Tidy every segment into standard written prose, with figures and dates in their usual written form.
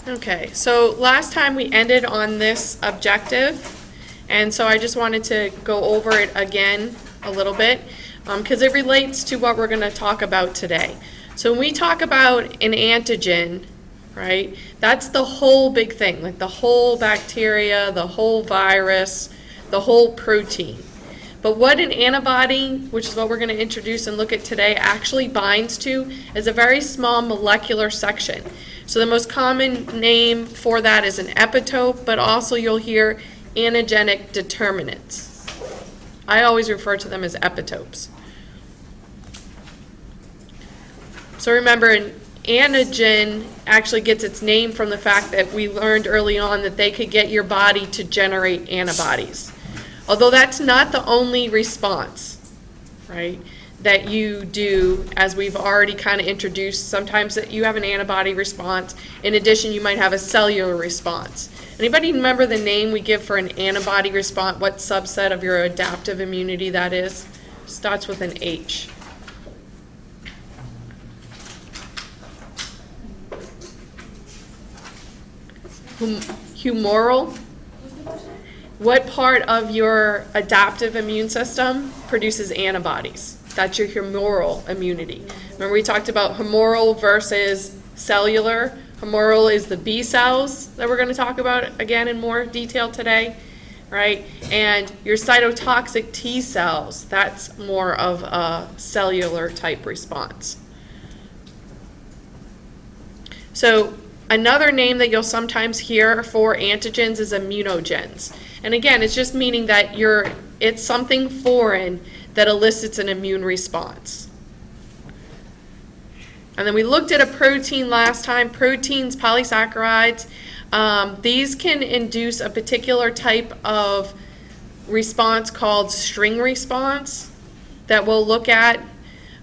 Okay, so last time we ended on this objective, and so I just wanted to go over it again a little bit because it relates to what we're going to talk about today. So when we talk about an antigen, right, that's the whole big thing, like the whole bacteria, the whole virus, the whole protein. But what an antibody, which is what we're going to introduce and look at today, actually binds to is a very small molecular section. So the most common name for that is an epitope, but also you'll hear antigenic determinants. I always refer to them as epitopes. So remember, an antigen actually gets its name from the fact that we learned early on that they could get your body to generate antibodies. Although that's not the only response, right, that you do, as we've already kind of introduced. Sometimes that you have an antibody response. In addition, you might have a cellular response. Anybody remember the name we give for an antibody response? What subset of your adaptive immunity that is? Starts with an H. Humoral? What part of your adaptive immune system produces antibodies? That's your humoral immunity. Remember we talked about humoral versus cellular. Humoral is the B cells that we're going to talk about again in more detail today, right? And your cytotoxic T cells, that's more of a cellular type response. So another name that you'll sometimes hear for antigens is immunogens. And again, it's just meaning that it's something foreign that elicits an immune response. And then we looked at a protein last time. Proteins, polysaccharides, these can induce a particular type of response called string response that we'll look at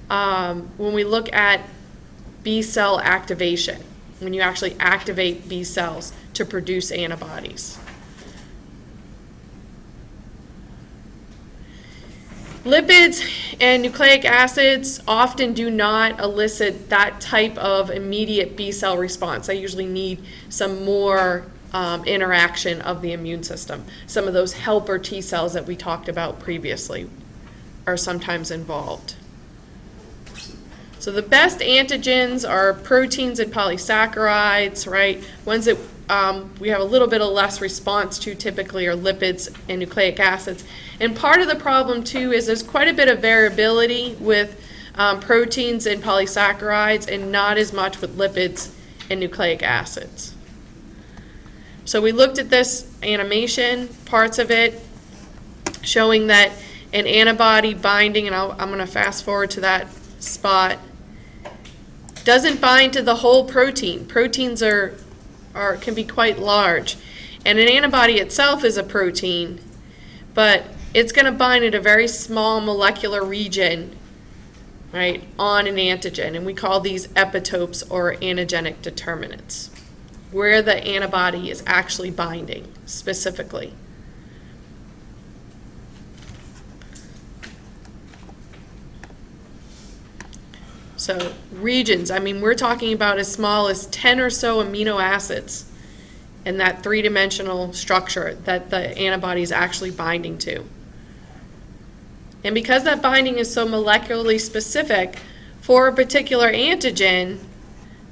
when we look at B cell activation, when you actually activate B cells to produce antibodies. Lipids and nucleic acids often do not elicit that type of immediate B cell response. They usually need some more interaction of the immune system. Some of those helper T cells that we talked about previously are sometimes involved. So the best antigens are proteins and polysaccharides, right? Ones that we have a little bit of less response to typically are lipids and nucleic acids. And part of the problem too is there's quite a bit of variability with proteins and polysaccharides and not as much with lipids and nucleic acids. So we looked at this animation, parts of it, showing that an antibody binding, and I'm going to fast forward to that spot, doesn't bind to the whole protein. Proteins can be quite large. And an antibody itself is a protein, but it's going to bind at a very small molecular region, right, on an antigen. And we call these epitopes or antigenic determinants, where the antibody is actually binding specifically. So regions, I mean, we're talking about as small as 10 or so amino acids in that three-dimensional structure that the antibody is actually binding to. And because that binding is so molecularly specific for a particular antigen,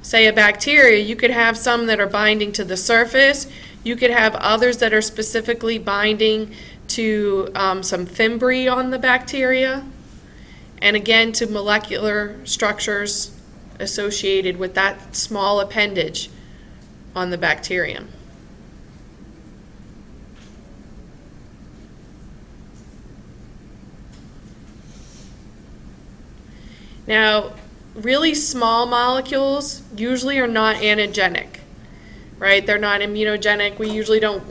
say a bacteria, you could have some that are binding to the surface. You could have others that are specifically binding to some fimbriae on the bacteria. And again, to molecular structures associated with that small appendage on the bacterium. Now, really small molecules usually are not antigenic, right? They're not immunogenic. We usually don't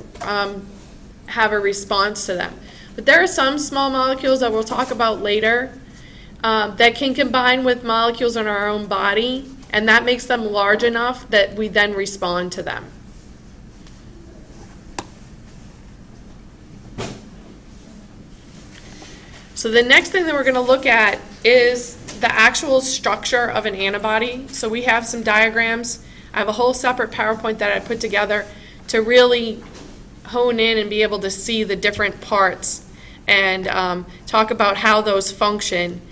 have a response to them. But there are some small molecules that we'll talk about later that can combine with molecules in our own body, and that makes them large enough that we then respond to them. So the next thing that we're going to look at is the actual structure of an antibody. So we have some diagrams. I have a whole separate PowerPoint that I put together to really hone in and be able to see the different parts and talk about how those function.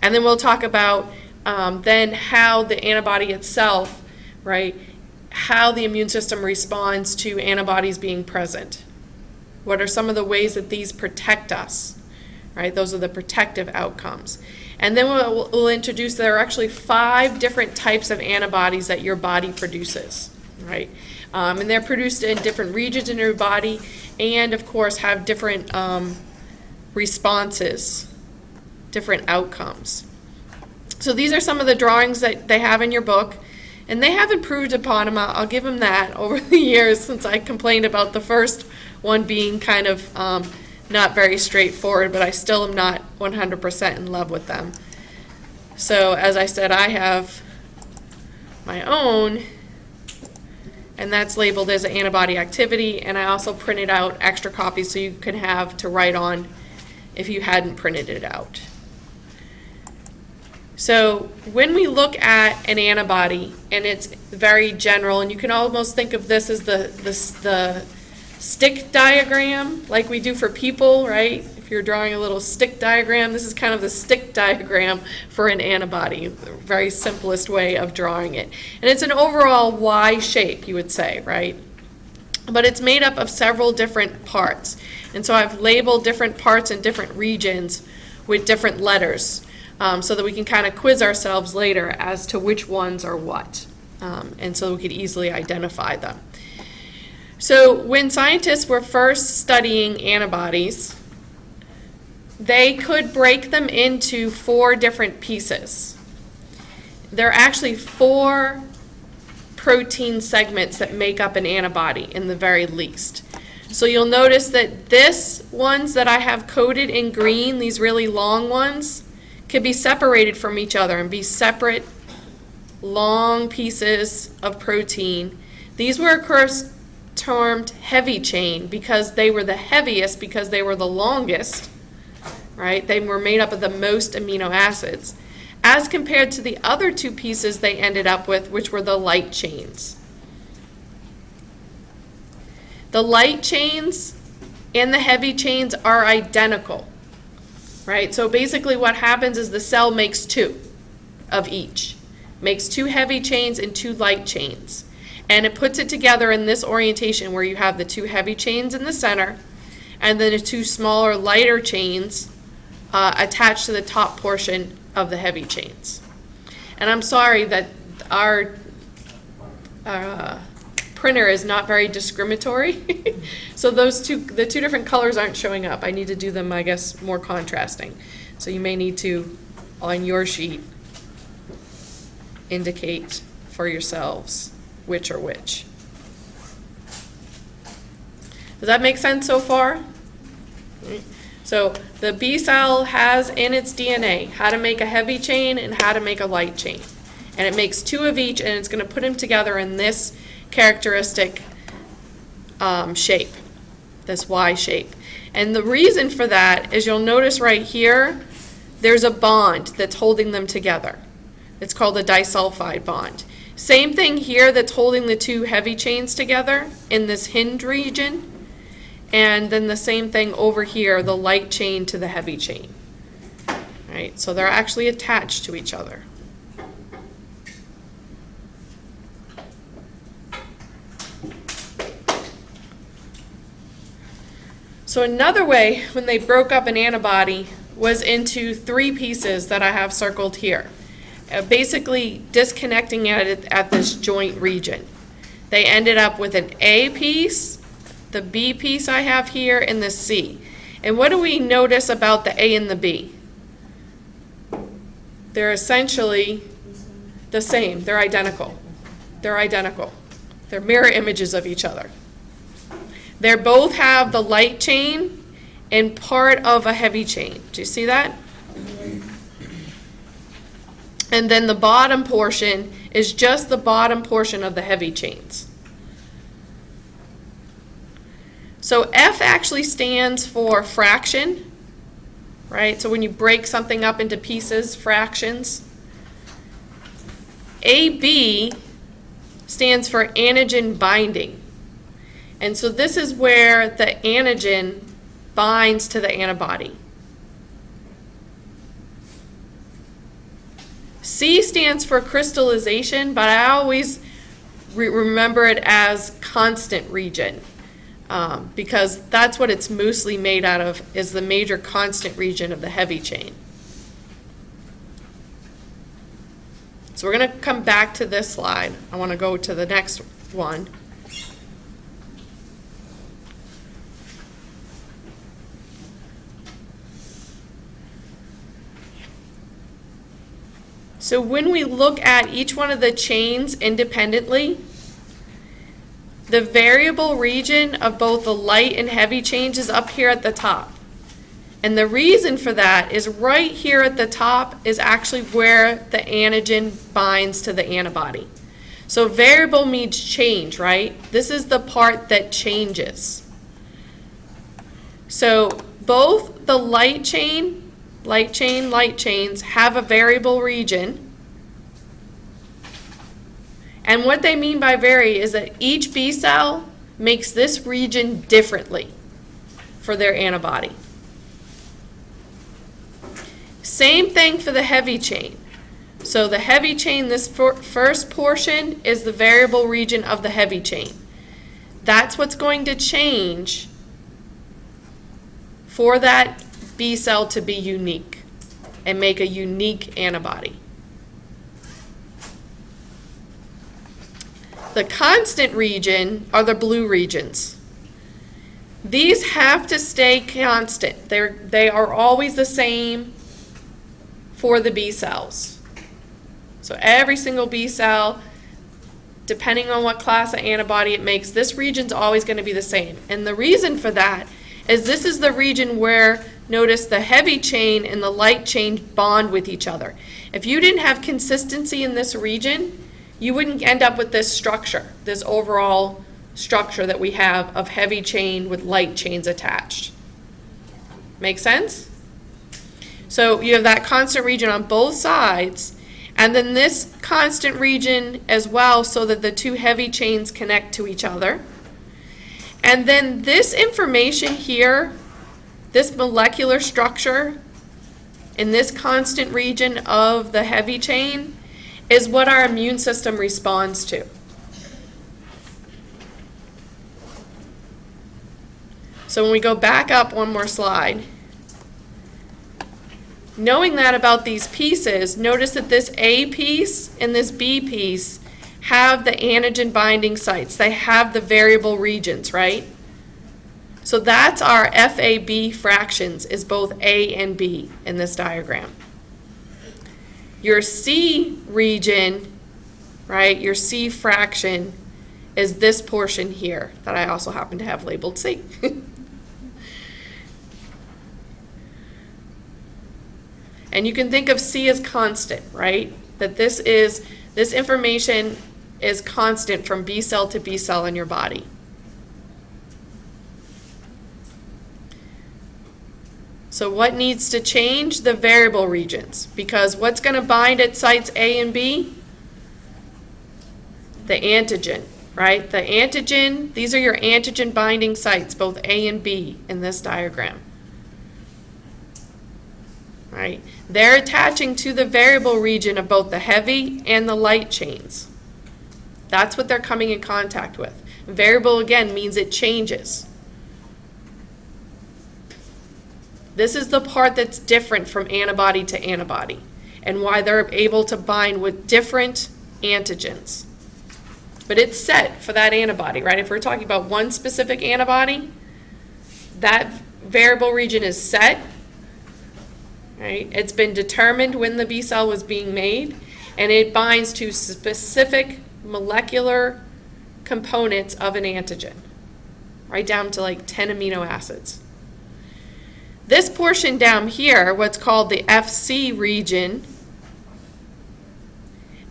And then we'll talk about then how the antibody itself, right, how the immune system responds to antibodies being present. What are some of the ways that these protect us, right? Those are the protective outcomes. And then we'll introduce, there are actually 5 different types of antibodies that your body produces, right? And they're produced in different regions in your body and, of course, have different responses, different outcomes. So these are some of the drawings that they have in your book. And they have improved upon them, I'll give them that, over the years since I complained about the first one being kind of not very straightforward, but I still am not 100% in love with them. So as I said, I have my own, and that's labeled as an antibody activity, and I also printed out extra copies so you can have to write on if you hadn't printed it out. So when we look at an antibody, and it's very general, and you can almost think of this as the stick diagram like we do for people, right? If you're drawing a little stick diagram, this is kind of the stick diagram for an antibody, the very simplest way of drawing it. And it's an overall Y shape, you would say, right? But it's made up of several different parts. And so I've labeled different parts in different regions with different letters. So that we can kind of quiz ourselves later as to which ones are what, and so we could easily identify them. So when scientists were first studying antibodies, they could break them into 4 different pieces. There are actually 4 protein segments that make up an antibody in the very least. So you'll notice that this ones that I have coded in green, these really long ones, can be separated from each other and be separate long pieces of protein. These were, of course, termed heavy chain because they were the heaviest, because they were the longest, right? They were made up of the most amino acids, as compared to the other 2 pieces they ended up with, which were the light chains. The light chains and the heavy chains are identical. Right, so basically what happens is the cell makes 2 of each. Makes 2 heavy chains and 2 light chains. And it puts it together in this orientation where you have the 2 heavy chains in the center and then the 2 smaller, lighter chains attached to the top portion of the heavy chains. And I'm sorry that our printer is not very discriminatory. So the 2 different colors aren't showing up. I need to do them, I guess, more contrasting. So you may need to, on your sheet, indicate for yourselves which are which. Does that make sense so far? So the B cell has in its DNA how to make a heavy chain and how to make a light chain. And it makes 2 of each, and it's going to put them together in this characteristic shape, this Y shape. And the reason for that is you'll notice right here, there's a bond that's holding them together. It's called a disulfide bond. Same thing here that's holding the 2 heavy chains together in this hinge region. And then the same thing over here, the light chain to the heavy chain. Right? So they're actually attached to each other. So another way when they broke up an antibody was into 3 pieces that I have circled here, basically disconnecting it at this joint region. They ended up with an A piece, the B piece I have here, and the C. And what do we notice about the A and the B? They're essentially the same. They're identical. They're identical. They're mirror images of each other. They both have the light chain and part of a heavy chain. Do you see that? And then the bottom portion is just the bottom portion of the heavy chains. So F actually stands for fraction, right? So when you break something up into pieces, fractions. AB stands for antigen binding. And so this is where the antigen binds to the antibody. C stands for crystallization, but I always remember it as constant region because that's what it's mostly made out of, is the major constant region of the heavy chain. So we're going to come back to this slide. I want to go to the next one. So when we look at each one of the chains independently, the variable region of both the light and heavy chains is up here at the top. And the reason for that is right here at the top is actually where the antigen binds to the antibody. So variable means change, right? This is the part that changes. So both the light chains have a variable region. And what they mean by vary is that each B cell makes this region differently for their antibody. Same thing for the heavy chain. So the heavy chain, this first portion is the variable region of the heavy chain. That's what's going to change for that B cell to be unique and make a unique antibody. The constant region are the blue regions. These have to stay constant. They are always the same for the B cells. So every single B cell, depending on what class of antibody it makes, this region's always going to be the same. And the reason for that is this is the region where, notice, the heavy chain and the light chain bond with each other. If you didn't have consistency in this region, you wouldn't end up with this structure, this overall structure that we have of heavy chain with light chains attached. Make sense? So you have that constant region on both sides, and then this constant region as well, so that the two heavy chains connect to each other. And then this information here, this molecular structure in this constant region of the heavy chain, is what our immune system responds to. So when we go back up one more slide, knowing that about these pieces, notice that this A piece and this B piece have the antigen binding sites. They have the variable regions, right? So that's our FAB fractions, is both A and B in this diagram. Your C region, right, your C fraction is this portion here that I also happen to have labeled C. And you can think of C as constant, right? That this information is constant from B cell to B cell in your body. So what needs to change? The variable regions. Because what's going to bind at sites A and B? The antigen, right? The antigen, these are your antigen binding sites, both A and B in this diagram. Right? They're attaching to the variable region of both the heavy and the light chains. That's what they're coming in contact with. Variable, again, means it changes. This is the part that's different from antibody to antibody and why they're able to bind with different antigens. But it's set for that antibody, right? If we're talking about one specific antibody, that variable region is set, right? It's been determined when the B cell was being made, and it binds to specific molecular components of an antigen, right down to like 10 amino acids. This portion down here, what's called the FC region,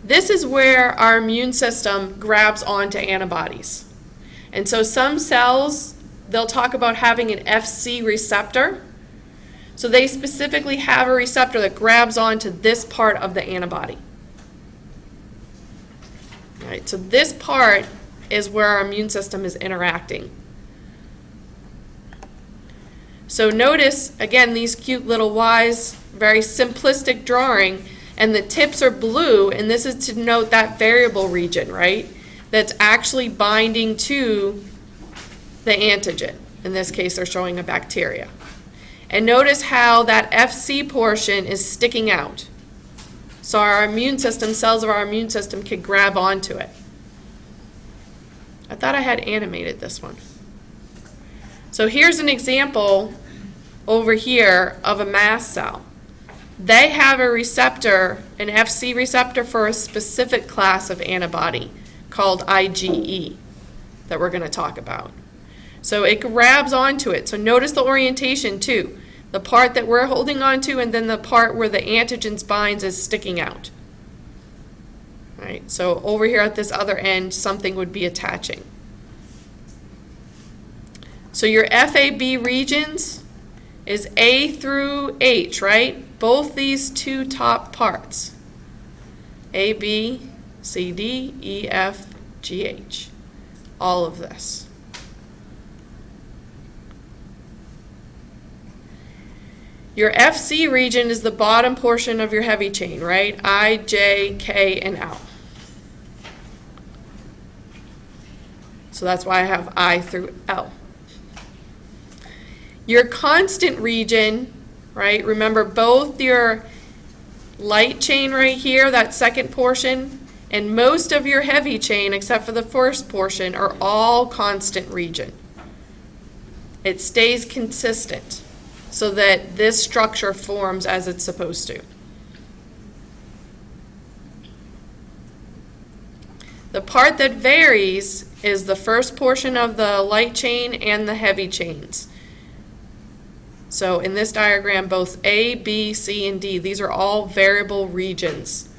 this is where our immune system grabs onto antibodies. And so some cells, they'll talk about having an FC receptor. So they specifically have a receptor that grabs onto this part of the antibody. All right, so this part is where our immune system is interacting. So notice, again, these cute little Y's, very simplistic drawing, and the tips are blue, and this is to denote that variable region, right? That's actually binding to the antigen. In this case, they're showing a bacteria. And notice how that FC portion is sticking out. So our immune system, cells of our immune system can grab onto it. I thought I had animated this one. So here's an example over here of a mast cell. They have a receptor, an FC receptor for a specific class of antibody called IgE that we're going to talk about. So it grabs onto it. So notice the orientation too. The part that we're holding onto and then the part where the antigens binds is sticking out. All right, so over here at this other end, something would be attaching. So your FAB regions is A through H, right? Both these two top parts. A, B, C, D, E, F, G, H. All of this. Your FC region is the bottom portion of your heavy chain, right? I, J, K, and L. So that's why I have I through L. Your constant region, right? Remember both your light chain right here, that second portion, and most of your heavy chain, except for the first portion, are all constant region. It stays consistent so that this structure forms as it's supposed to. The part that varies is the first portion of the light chain and the heavy chains. So in this diagram, both A, B, C, and D, these are all variable regions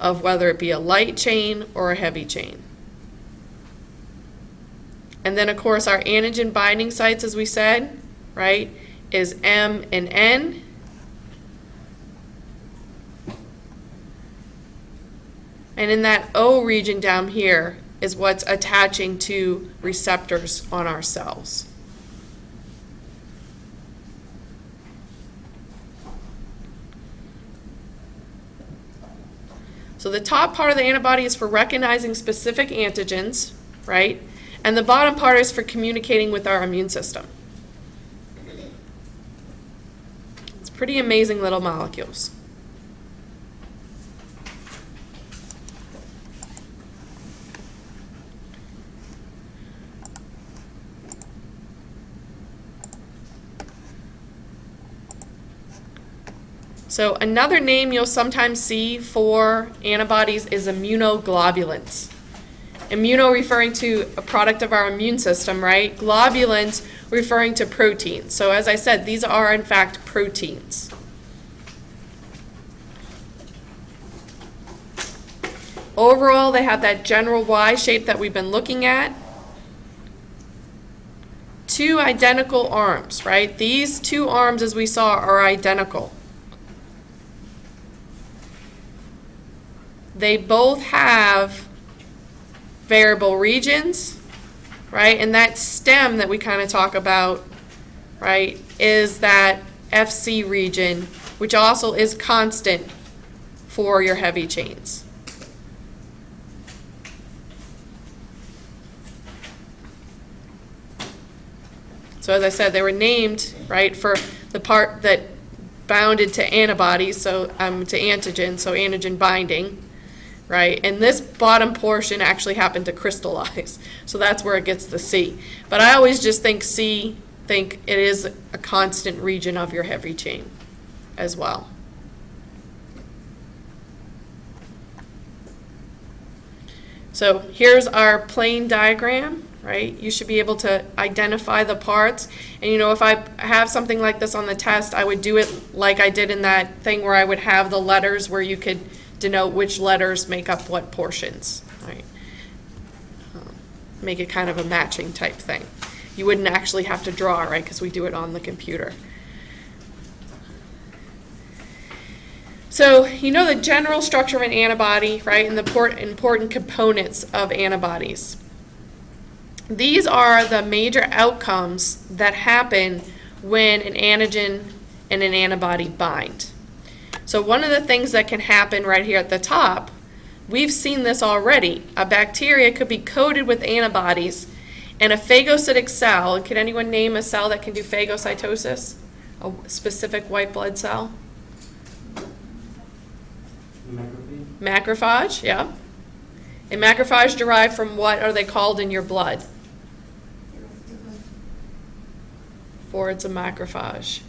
of whether it be a light chain or a heavy chain. And then, of course, our antigen binding sites, as we said, right, is M and N. And in that O region down here is what's attaching to receptors on our cells. So the top part of the antibody is for recognizing specific antigens, right? And the bottom part is for communicating with our immune system. It's pretty amazing little molecules. So another name you'll sometimes see for antibodies is immunoglobulins. Immuno referring to a product of our immune system, right? Globulins referring to proteins. So as I said, these are in fact proteins. Overall, they have that general Y shape that we've been looking at. Two identical arms, right? These two arms, as we saw, are identical. They both have variable regions, right? And that stem that we kind of talk about, right, is that FC region, which also is constant for your heavy chains. So as I said, they were named, right, for the part that bounded to antibodies, so to antigen, so antigen binding. Right, and this bottom portion actually happened to crystallize, so that's where it gets the C. But I always just think it is a constant region of your heavy chain as well. So here's our plane diagram, right? You should be able to identify the parts. And you know, if I have something like this on the test, I would do it like I did in that thing where I would have the letters where you could denote which letters make up what portions, right? Make it kind of a matching type thing. You wouldn't actually have to draw, right, because we do it on the computer. So you know the general structure of an antibody, right, and the important components of antibodies. These are the major outcomes that happen when an antigen and an antibody bind. So one of the things that can happen right here at the top, we've seen this already. A bacteria could be coated with antibodies, and a phagocytic cell, can anyone name a cell that can do phagocytosis? A specific white blood cell? Macrophage, yeah. A macrophage derived from what are they called in your blood? For it's a macrophage.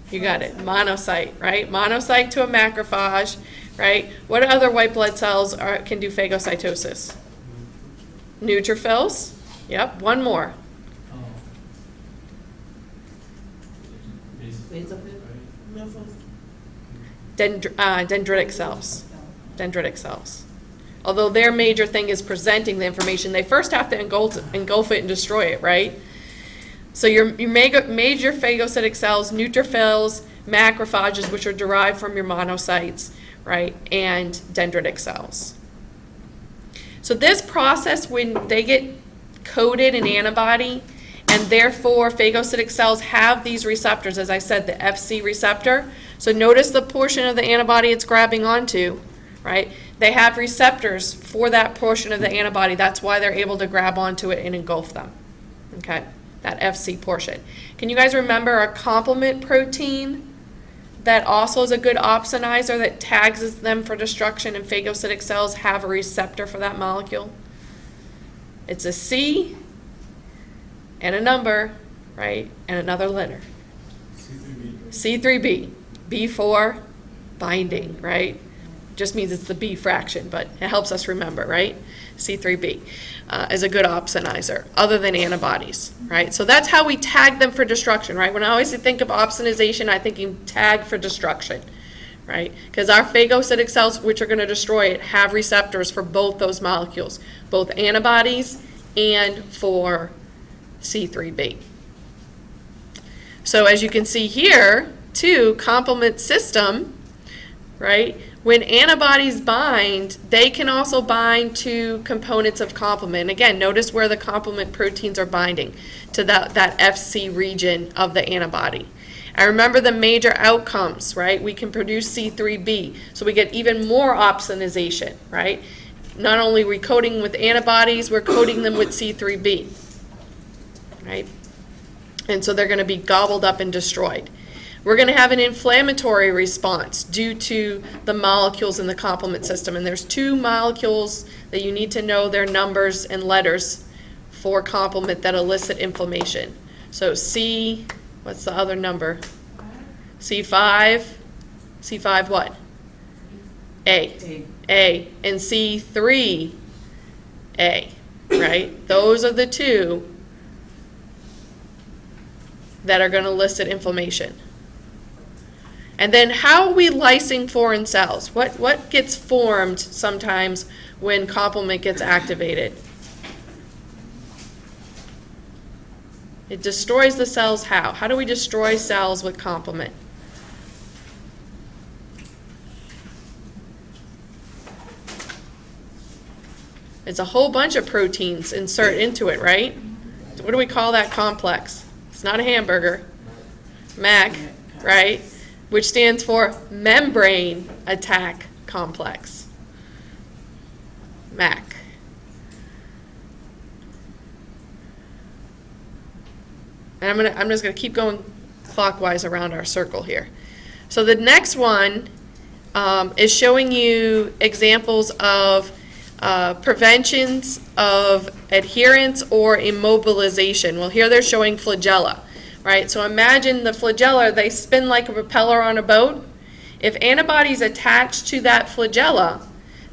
You got it, monocyte, right? Monocyte to a macrophage, right? What other white blood cells can do phagocytosis? Neutrophils, yep, one more. Dendritic cells. Dendritic cells. Although their major thing is presenting the information, they first have to engulf it and destroy it, right? So your major phagocytic cells, neutrophils, macrophages, which are derived from your monocytes, right, and dendritic cells. So this process, when they get coated in antibody, and therefore phagocytic cells have these receptors, as I said, the Fc receptor. So notice the portion of the antibody it's grabbing onto, right? They have receptors for that portion of the antibody. That's why they're able to grab onto it and engulf them, okay? That Fc portion. Can you guys remember a complement protein that also is a good opsonizer that tags them for destruction, and phagocytic cells have a receptor for that molecule? It's a C and a number, right, and another letter. C3b. B for binding, right? Just means it's the B fraction, but it helps us remember, right? C3b is a good opsonizer, other than antibodies, right? So that's how we tag them for destruction, right? When I always think of opsonization, I'm thinking tag for destruction, right? Because our phagocytic cells, which are going to destroy it, have receptors for both those molecules, both antibodies and for C3b. So as you can see here, too, complement system, right? When antibodies bind, they can also bind to components of complement. Again, notice where the complement proteins are binding to that Fc region of the antibody. And remember the major outcomes, right? We can produce C3b, so we get even more opsonization, right? Not only are we coating with antibodies, we're coating them with C3b, right? And so they're going to be gobbled up and destroyed. We're going to have an inflammatory response due to the molecules in the complement system. And there's two molecules that you need to know their numbers and letters for complement that elicit inflammation. So C, what's the other number? C5. C5 what? A. And C3A, right? Those are the two that are going to elicit inflammation. And then how are we lysing foreign cells? What gets formed sometimes when complement gets activated? It destroys the cells how? How do we destroy cells with complement? It's a whole bunch of proteins insert into it, right? So what do we call that complex? It's not a hamburger. MAC, right? Which stands for membrane attack complex. MAC. And I'm just going to keep going clockwise around our circle here. So the next one is showing you examples of preventions of adherence or immobilization. Well, here they're showing flagella. Right, so imagine the flagella, they spin like a propeller on a boat. If antibodies attach to that flagella,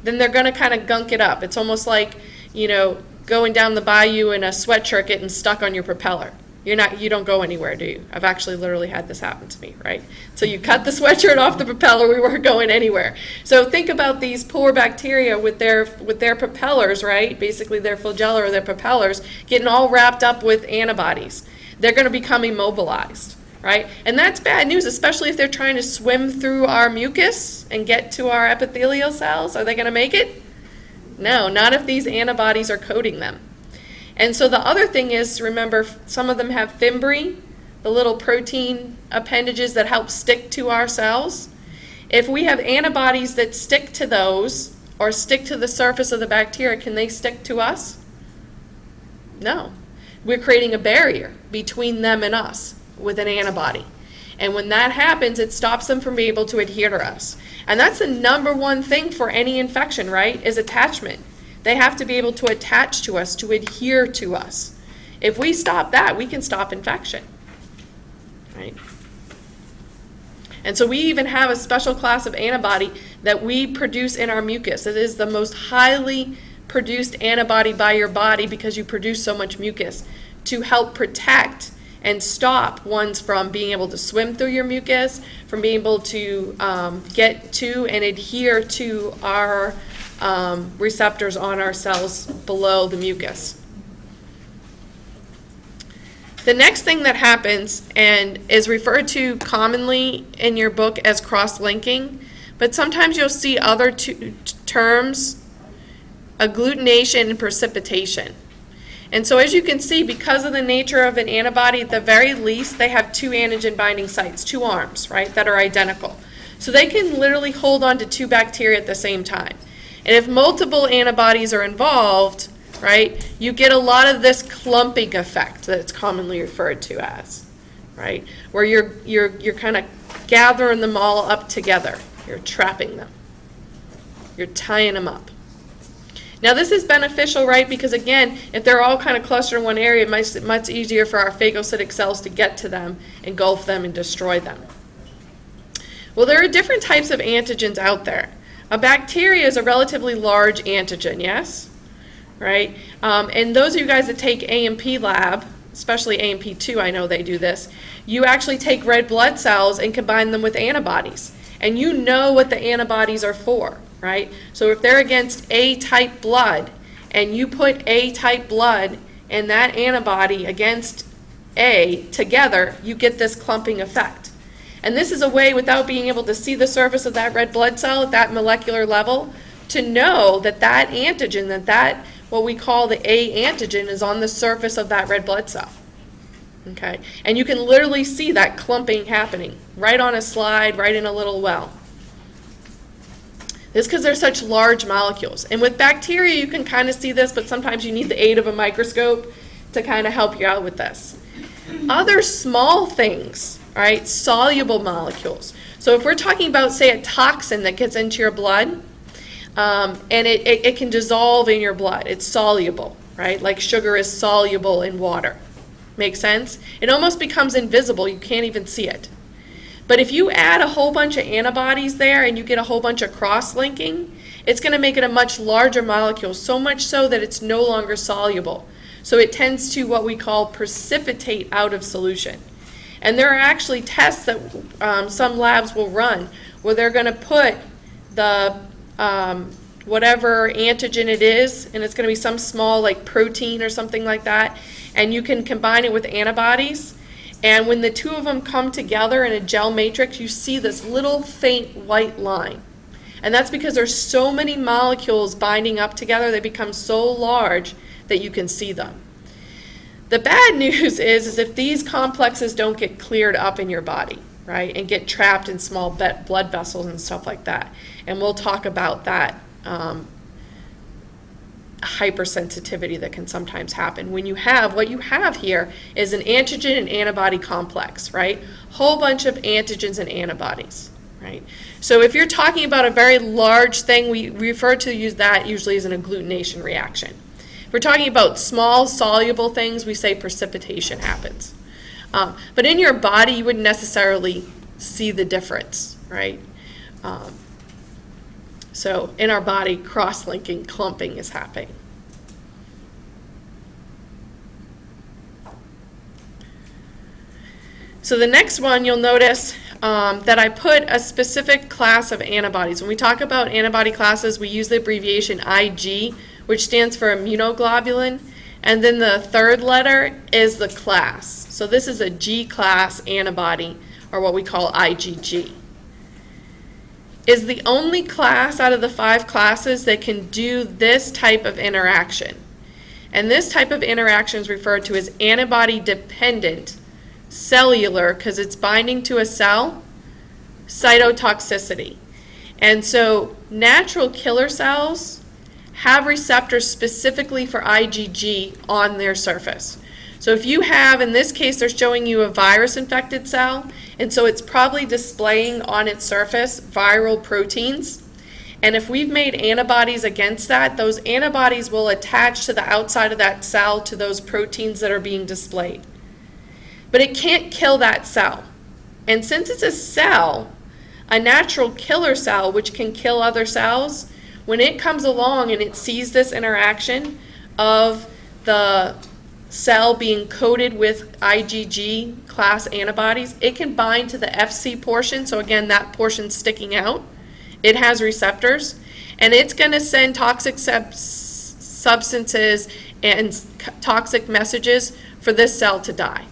then they're going to kind of gunk it up. It's almost like, you know, going down the bayou in a sweatshirt getting stuck on your propeller. You don't go anywhere, do you? I've actually literally had this happen to me, right? So you cut the sweatshirt off the propeller, we weren't going anywhere. So think about these poor bacteria with their propellers, right? Basically their flagella or their propellers getting all wrapped up with antibodies. They're going to become immobilized, right? And that's bad news, especially if they're trying to swim through our mucus and get to our epithelial cells. Are they going to make it? No, not if these antibodies are coating them. And so the other thing is, remember, some of them have fimbriae, the little protein appendages that help stick to our cells. If we have antibodies that stick to those or stick to the surface of the bacteria, can they stick to us? No. We're creating a barrier between them and us with an antibody. And when that happens, it stops them from being able to adhere to us. And that's the number one thing for any infection, right, is attachment. They have to be able to attach to us, to adhere to us. If we stop that, we can stop infection, right? And so we even have a special class of antibody that we produce in our mucus. It is the most highly produced antibody by your body because you produce so much mucus to help protect and stop ones from being able to swim through your mucus, from being able to get to and adhere to our receptors on our cells below the mucus. The next thing that happens and is referred to commonly in your book as cross-linking, but sometimes you'll see other terms, agglutination and precipitation. And so as you can see, because of the nature of an antibody, at the very least, they have two antigen binding sites, two arms, right, that are identical. So they can literally hold on to two bacteria at the same time. And if multiple antibodies are involved, right, you get a lot of this clumping effect that it's commonly referred to as, right, where you're kind of gathering them all up together. You're trapping them. You're tying them up. Now this is beneficial, right, because again, if they're all kind of clustered in one area, it makes it much easier for our phagocytic cells to get to them, engulf them, and destroy them. Well, there are different types of antigens out there. A bacteria is a relatively large antigen, yes? Right? And those of you guys that take A&P lab, especially A&P2, I know they do this, you actually take red blood cells and combine them with antibodies. And you know what the antibodies are for, right? So if they're against A-type blood, and you put A-type blood and that antibody against A together, you get this clumping effect. And this is a way, without being able to see the surface of that red blood cell at that molecular level, to know that that antigen, that what we call the A antigen, is on the surface of that red blood cell. Okay? And you can literally see that clumping happening right on a slide, right in a little well. This is because they're such large molecules. And with bacteria, you can kind of see this, but sometimes you need the aid of a microscope to kind of help you out with this. Other small things, right, soluble molecules. So if we're talking about, say, a toxin that gets into your blood, and it can dissolve in your blood. It's soluble, right? Like sugar is soluble in water. Make sense? It almost becomes invisible. You can't even see it. But if you add a whole bunch of antibodies there and you get a whole bunch of cross-linking, it's going to make it a much larger molecule, so much so that it's no longer soluble. So it tends to what we call precipitate out of solution. And there are actually tests that some labs will run where they're going to put the whatever antigen it is, and it's going to be some small like protein or something like that, and you can combine it with antibodies, and when the two of them come together in a gel matrix, you see this little faint white line. And that's because there's so many molecules binding up together, they become so large that you can see them. The bad news is if these complexes don't get cleared up in your body, right, and get trapped in small blood vessels and stuff like that. And we'll talk about that hypersensitivity that can sometimes happen when you have, what you have here is an antigen and antibody complex, right? Whole bunch of antigens and antibodies, right? So if you're talking about a very large thing, we refer to use that usually as an agglutination reaction. If we're talking about small soluble things, we say precipitation happens. But in your body, you wouldn't necessarily see the difference, right? So in our body, cross-linking, clumping is happening. So the next one, you'll notice that I put a specific class of antibodies. When we talk about antibody classes, we use the abbreviation IG, which stands for immunoglobulin. And then the third letter is the class. So this is a G-class antibody, or what we call IgG. Is the only class out of the 5 classes that can do this type of interaction. And this type of interaction is referred to as antibody-dependent cellular, because it's binding to a cell, cytotoxicity. And so natural killer cells have receptors specifically for IgG on their surface. So if you have, in this case, they're showing you a virus-infected cell, and so it's probably displaying on its surface viral proteins. And if we've made antibodies against that, those antibodies will attach to the outside of that cell to those proteins that are being displayed. But it can't kill that cell. And since it's a cell, a natural killer cell, which can kill other cells, when it comes along and it sees this interaction of the cell being coated with IgG class antibodies, it can bind to the Fc portion. So again, that portion sticking out. It has receptors, and it's going to send toxic substances and toxic messages for this cell to die,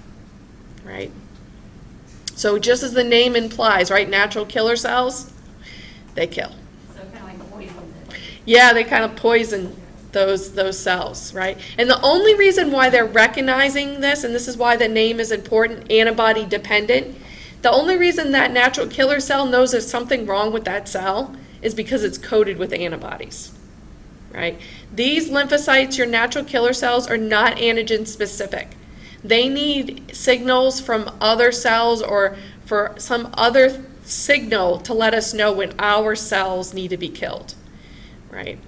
right? So just as the name implies, right, natural killer cells, they kill. So kind of like poison. Yeah, they kind of poison those cells, right? And the only reason why they're recognizing this, and this is why the name is important, antibody dependent, the only reason that natural killer cell knows there's something wrong with that cell is because it's coated with antibodies, right? These lymphocytes, your natural killer cells, are not antigen specific. They need signals from other cells or for some other signal to let us know when our cells need to be killed, right?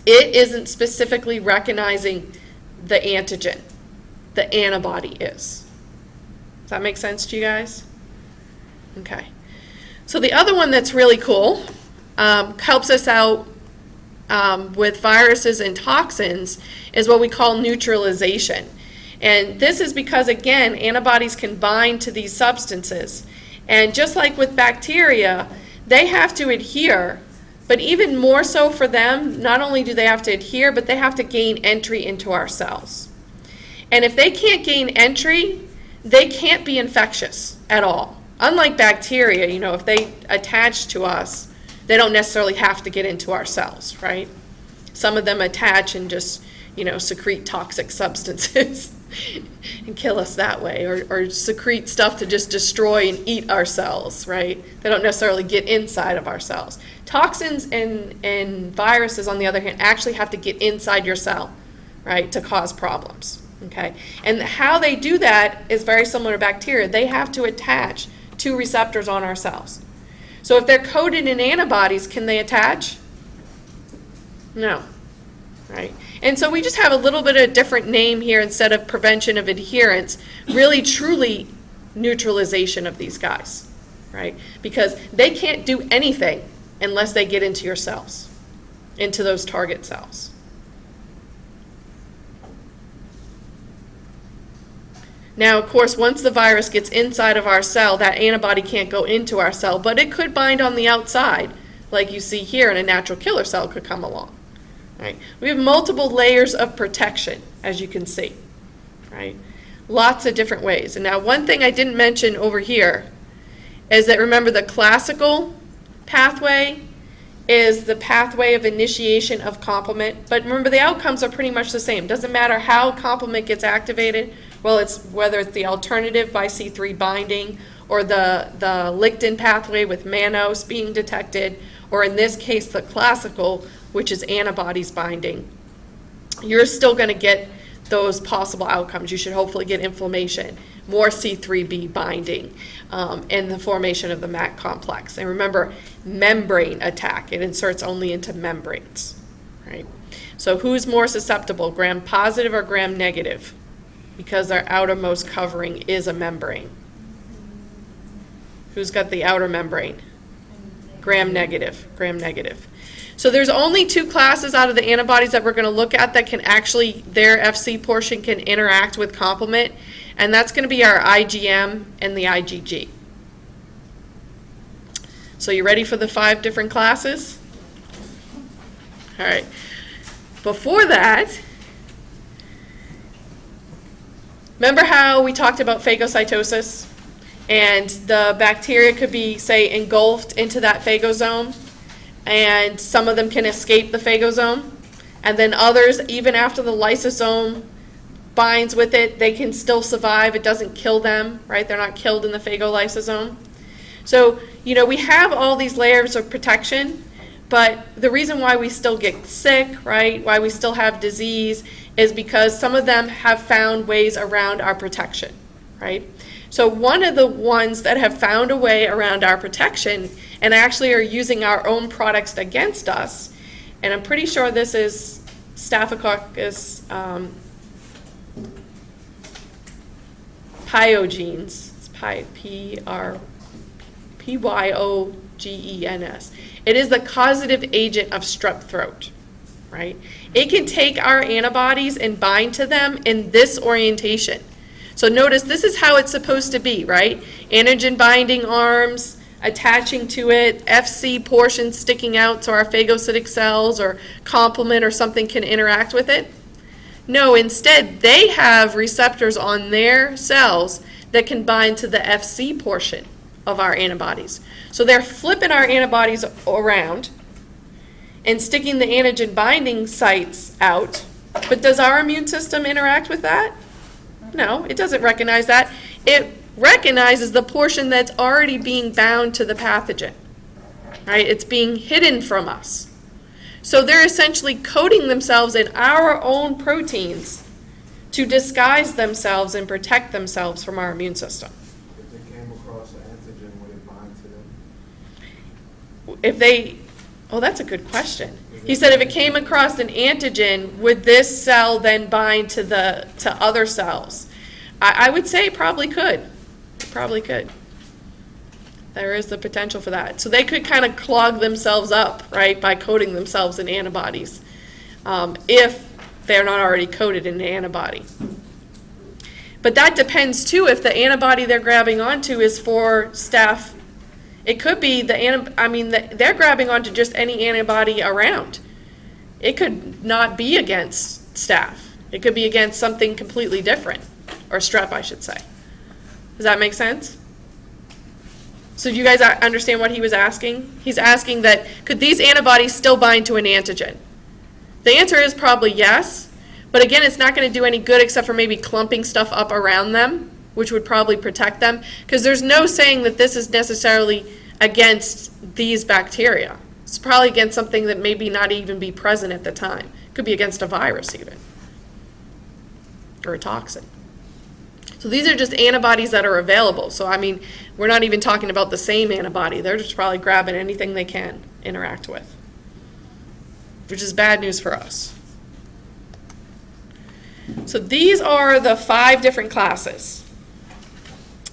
It isn't specifically recognizing the antigen. The antibody is. Does that make sense to you guys? Okay. So the other one that's really cool, helps us out with viruses and toxins, is what we call neutralization. And this is because, again, antibodies can bind to these substances. And just like with bacteria, they have to adhere. But even more so for them, not only do they have to adhere, but they have to gain entry into our cells. And if they can't gain entry, they can't be infectious at all. Unlike bacteria, you know, if they attach to us, they don't necessarily have to get into our cells, right? Some of them attach and just, you know, secrete toxic substances and kill us that way, or secrete stuff to just destroy and eat our cells, right? They don't necessarily get inside of our cells. Toxins and viruses, on the other hand, actually have to get inside your cell, right, to cause problems, okay? And how they do that is very similar to bacteria. They have to attach to receptors on our cells. So if they're coated in antibodies, can they attach? No, right? And so we just have a little bit of a different name here instead of prevention of adherence, really truly neutralization of these guys, right? Because they can't do anything unless they get into your cells, into those target cells. Now, of course, once the virus gets inside of our cell, that antibody can't go into our cell, but it could bind on the outside, like you see here, and a natural killer cell could come along. Right? We have multiple layers of protection, as you can see. Right? Lots of different ways. And now one thing I didn't mention over here is that, remember, the classical pathway is the pathway of initiation of complement. But remember, the outcomes are pretty much the same. Doesn't matter how complement gets activated. Well, whether it's the alternative by C3 binding, or the lictin pathway with mannose being detected, or in this case the classical, which is antibodies binding. You're still going to get those possible outcomes. You should hopefully get inflammation, more C3b binding, and the formation of the MAC complex. And remember, membrane attack. It inserts only into membranes, right? So who's more susceptible, gram positive or gram negative? Because our outermost covering is a membrane. Who's got the outer membrane? Gram negative, gram negative. So there's only 2 classes out of the antibodies that we're going to look at that can actually, their Fc portion can interact with complement, and that's going to be our IgM and the IgG. So you ready for the 5 different classes? All right. Before that, Remember how we talked about phagocytosis? And the bacteria could be, say, engulfed into that phagosome, and some of them can escape the phagosome, and then others, even after the lysosome binds with it, they can still survive. It doesn't kill them, right? They're not killed in the phagolysosome. So, we have all these layers of protection, but the reason why we still get sick, right, why we still have disease, is because some of them have found ways around our protection, right? So one of the ones that have found a way around our protection and actually are using our own products against us, and I'm pretty sure this is Staphylococcus pyogenes. It's Pyogenes. It is the causative agent of strep throat, right? It can take our antibodies and bind to them in this orientation. So notice this is how it's supposed to be, right? Antigen binding arms attaching to it, FC portions sticking out so our phagocytic cells or complement or something can interact with it. No, instead they have receptors on their cells that can bind to the FC portion of our antibodies. So they're flipping our antibodies around and sticking the antigen binding sites out. But does our immune system interact with that? No, it doesn't recognize that. It recognizes the portion that's already being bound to the pathogen, right? It's being hidden from us. So they're essentially coating themselves in our own proteins to disguise themselves and protect themselves from our immune system. If they came across an antigen, would it bind to them? If they, oh, that's a good question. He said if it came across an antigen, would this cell then bind to other cells? I would say it probably could. It probably could. There is the potential for that. So they could kind of clog themselves up, right, by coating themselves in antibodies, if they're not already coated in an antibody. But that depends too if the antibody they're grabbing onto is for staph. It could be they're grabbing onto just any antibody around. It could not be against staph. It could be against something completely different, or strep, I should say. Does that make sense? So do you guys understand what he was asking? He's asking that, could these antibodies still bind to an antigen? The answer is probably yes, but again, it's not going to do any good except for maybe clumping stuff up around them, which would probably protect them, because there's no saying that this is necessarily against these bacteria. It's probably against something that maybe not even be present at the time. It could be against a virus even, or a toxin. So these are just antibodies that are available. So we're not even talking about the same antibody. They're just probably grabbing anything they can interact with, which is bad news for us. So these are the 5 different classes.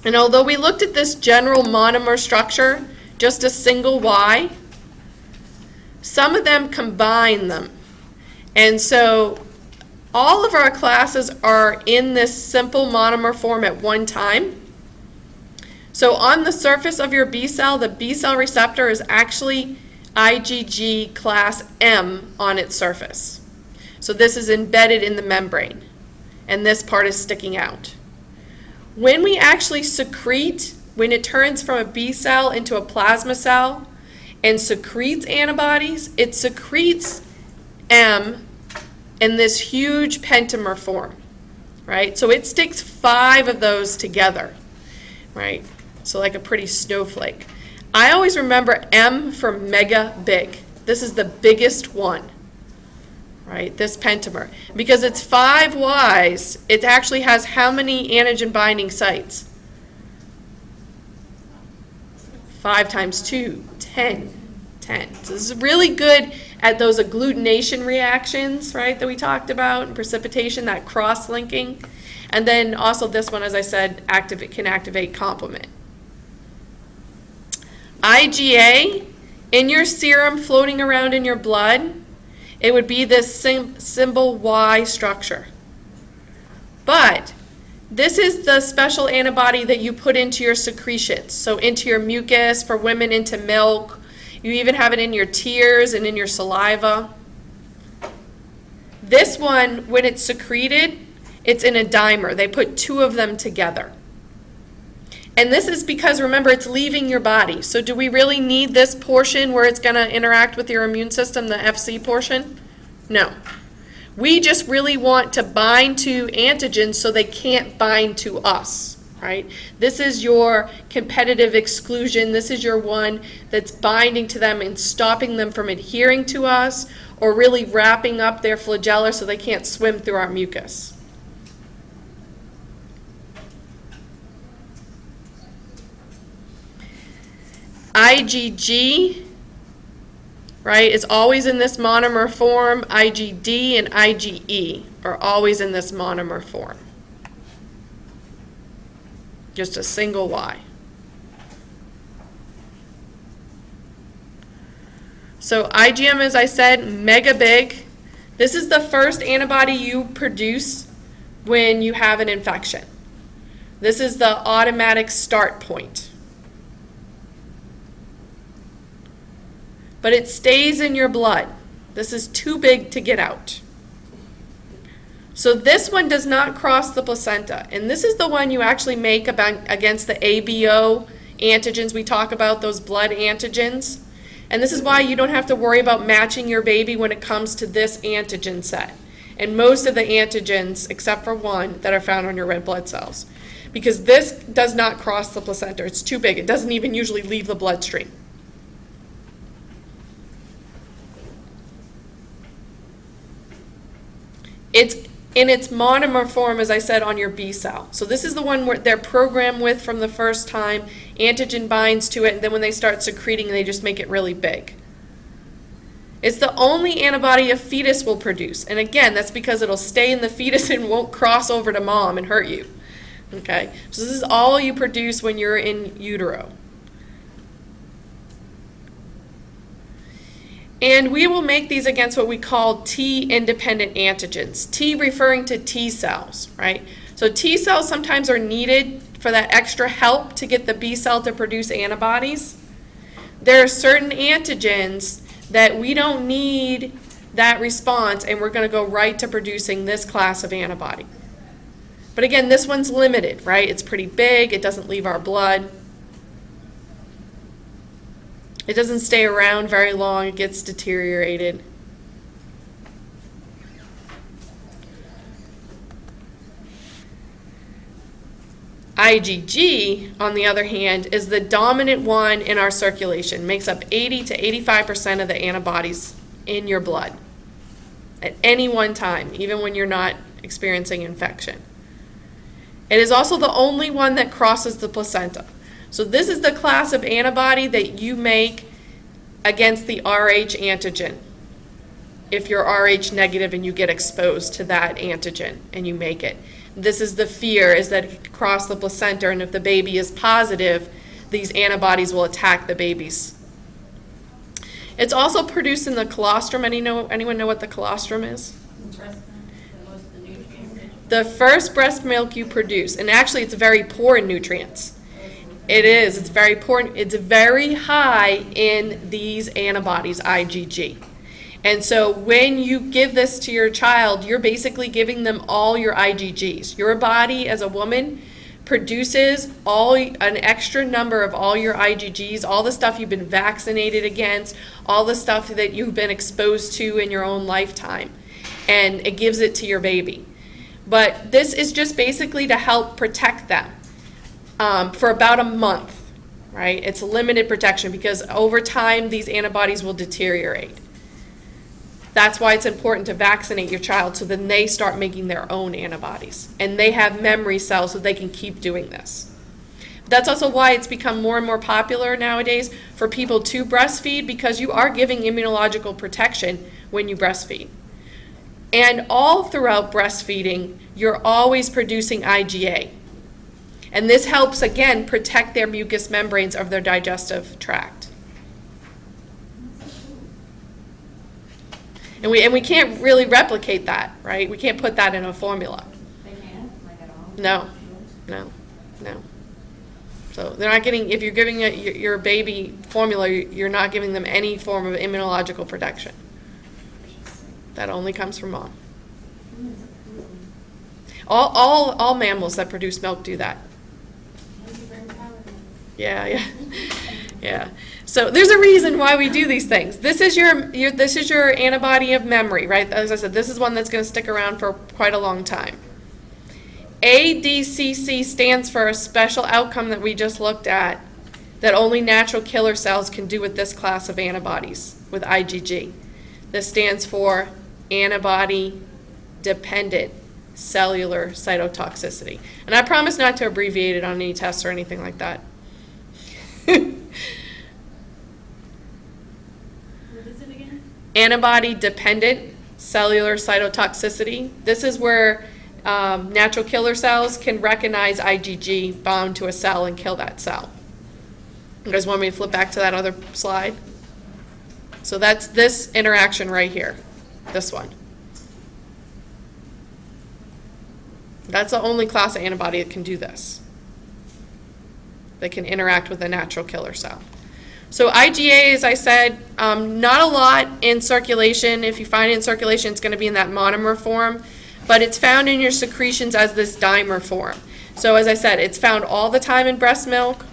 And although we looked at this general monomer structure, just a single Y, some of them combine them. And so all of our classes are in this simple monomer form at one time. So on the surface of your B cell, the B cell receptor is actually IgG class M on its surface. So this is embedded in the membrane, and this part is sticking out. When we actually secrete, when it turns from a B cell into a plasma cell and secretes antibodies, it secretes M in this huge pentamer form, right? So it sticks 5 of those together, right? So like a pretty snowflake. I always remember M for mega big. This is the biggest one, right? This pentamer. Because it's 5 Ys, it actually has how many antigen binding sites? 5 times 2, 10. 10. So this is really good at those agglutination reactions, right, that we talked about, and precipitation, that cross-linking. And then also this one, as I said, can activate complement. IgA, in your serum floating around in your blood, it would be this symbol Y structure. But this is the special antibody that you put into your secretions, so into your mucus, for women into milk. You even have it in your tears and in your saliva. This one, when it's secreted, It's in a dimer. They put two of them together. And this is because, remember, it's leaving your body. So do we really need this portion where it's going to interact with your immune system, the FC portion? No. We just really want to bind to antigens so they can't bind to us, right? This is your competitive exclusion. This is your one that's binding to them and stopping them from adhering to us or really wrapping up their flagella so they can't swim through our mucus. IgG, right, is always in this monomer form. IgD and IgE are always in this monomer form. Just a single Y. So IgM, as I said, mega big. This is the first antibody you produce when you have an infection. This is the automatic start point. But it stays in your blood. This is too big to get out. So this one does not cross the placenta. And this is the one you actually make against the ABO antigens we talk about, those blood antigens. And this is why you don't have to worry about matching your baby when it comes to this antigen set. And most of the antigens, except for one, that are found on your red blood cells. Because this does not cross the placenta. It's too big. It doesn't even usually leave the bloodstream. It's in its monomer form, as I said, on your B cell. So this is the one where they're programmed with from the first time. Antigen binds to it, and then when they start secreting, they just make it really big. It's the only antibody a fetus will produce. And again, that's because it'll stay in the fetus and won't cross over to mom and hurt you. Okay? So this is all you produce when you're in utero. And we will make these against what we call T-independent antigens. T referring to T cells, right? So T cells sometimes are needed for that extra help to get the B cell to produce antibodies. There are certain antigens that we don't need that response, and we're going to go right to producing this class of antibody. But again, this one's limited, right? It's pretty big. It doesn't leave our blood. It doesn't stay around very long. It gets deteriorated. IgG, on the other hand, is the dominant one in our circulation. Makes up 80 to 85% of the antibodies in your blood at any one time, even when you're not experiencing infection. It is also the only one that crosses the placenta. So this is the class of antibody that you make against the Rh antigen. If you're Rh negative and you get exposed to that antigen and you make it. This is the fear, is that it could cross the placenta, and if the baby is positive, these antibodies will attack the babies. It's also produced in the colostrum. Anyone know what the colostrum is? Breast milk, the most of the nutrients. The first breast milk you produce, and actually it's very poor in nutrients. It is. It's very poor. It's very high in these antibodies, IgG. And so when you give this to your child, you're basically giving them all your IgGs. Your body as a woman produces an extra number of all your IgGs, all the stuff you've been vaccinated against, all the stuff that you've been exposed to in your own lifetime. And it gives it to your baby. But this is just basically to help protect them. For about a month, right? It's limited protection because over time these antibodies will deteriorate. That's why it's important to vaccinate your child so then they start making their own antibodies. And they have memory cells so they can keep doing this. That's also why it's become more and more popular nowadays for people to breastfeed, because you are giving immunological protection when you breastfeed. And all throughout breastfeeding, you're always producing IgA. And this helps, again, protect their mucous membranes of their digestive tract. And we can't really replicate that, right? We can't put that in a formula. They can't, like at all? No. So they're not getting, if you're giving your baby formula, you're not giving them any form of immunological protection. That only comes from mom. All mammals that produce milk do that. Yeah. Yeah. So there's a reason why we do these things. This is your antibody of memory, right? As I said, this is one that's going to stick around for quite a long time. ADCC stands for a special outcome that we just looked at that only natural killer cells can do with this class of antibodies, with IgG. This stands for antibody-dependent cellular cytotoxicity. And I promise not to abbreviate it on any tests or anything like that. What is it again? Antibody-dependent cellular cytotoxicity. This is where natural killer cells can recognize IgG bound to a cell and kill that cell. You guys want me to flip back to that other slide? So that's this interaction right here, this one. That's the only class of antibody that can do this. They can interact with a natural killer cell. So IgA, as I said, not a lot in circulation. If you find it in circulation, it's going to be in that monomer form, but it's found in your secretions as this dimer form. So as I said, it's found all the time in breast milk,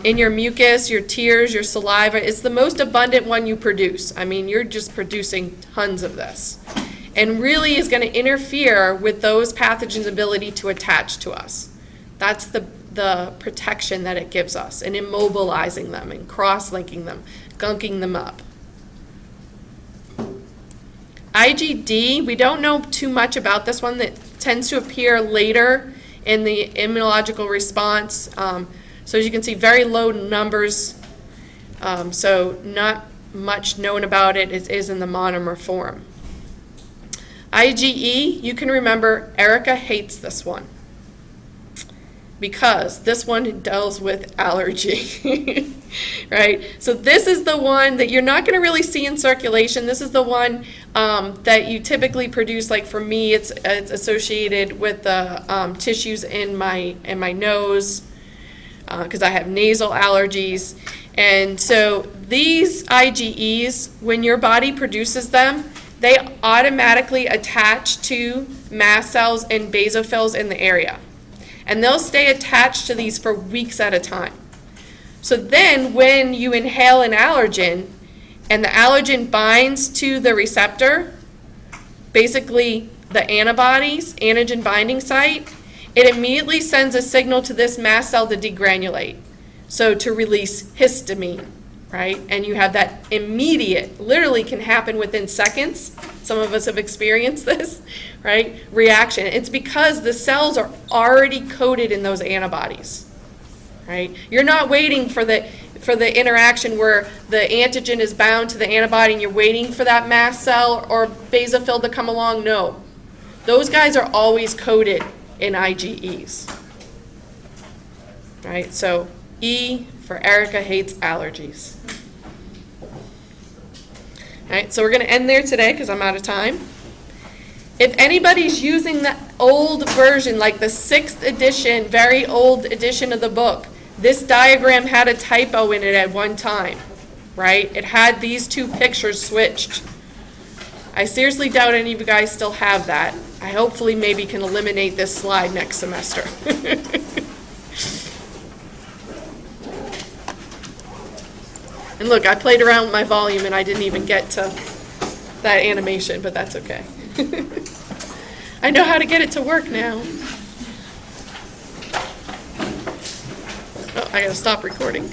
in your mucus, your tears, your saliva. It's the most abundant one you produce. I mean, you're just producing tons of this. And really is going to interfere with those pathogens' ability to attach to us. That's the protection that it gives us, and immobilizing them and cross-linking them, gunking them up. IgD, we don't know too much about this one. That tends to appear later in the immunological response. So as you can see, very low numbers. So not much known about it. It is in the monomer form. IgE, you can remember Erica hates this one because this one deals with allergy, right? So this is the one that you're not going to really see in circulation. This is the one that you typically produce. Like for me, it's associated with the tissues in my nose because I have nasal allergies. And so these IgEs, when your body produces them, they automatically attach to mast cells and basophils in the area. And they'll stay attached to these for weeks at a time. So then when you inhale an allergen and the allergen binds to the receptor, basically the antibodies, antigen binding site, it immediately sends a signal to this mast cell to degranulate. So to release histamine, right? And you have that immediate, literally can happen within seconds. Some of us have experienced this, right? Reaction. It's because the cells are already coated in those antibodies, right? You're not waiting for the interaction where the antigen is bound to the antibody and you're waiting for that mast cell or basophil to come along. No. Those guys are always coated in IgEs, right? So E for Erica hates allergies. All right, so we're going to end there today because I'm out of time. If anybody's using the old version, like the 6th edition, very old edition of the book, this diagram had a typo in it at one time, right? It had these two pictures switched. I seriously doubt any of you guys still have that. I hopefully maybe can eliminate this slide next semester. And look, I played around with my volume and I didn't even get to that animation, but that's okay. I know how to get it to work now. Oh, I gotta stop recording.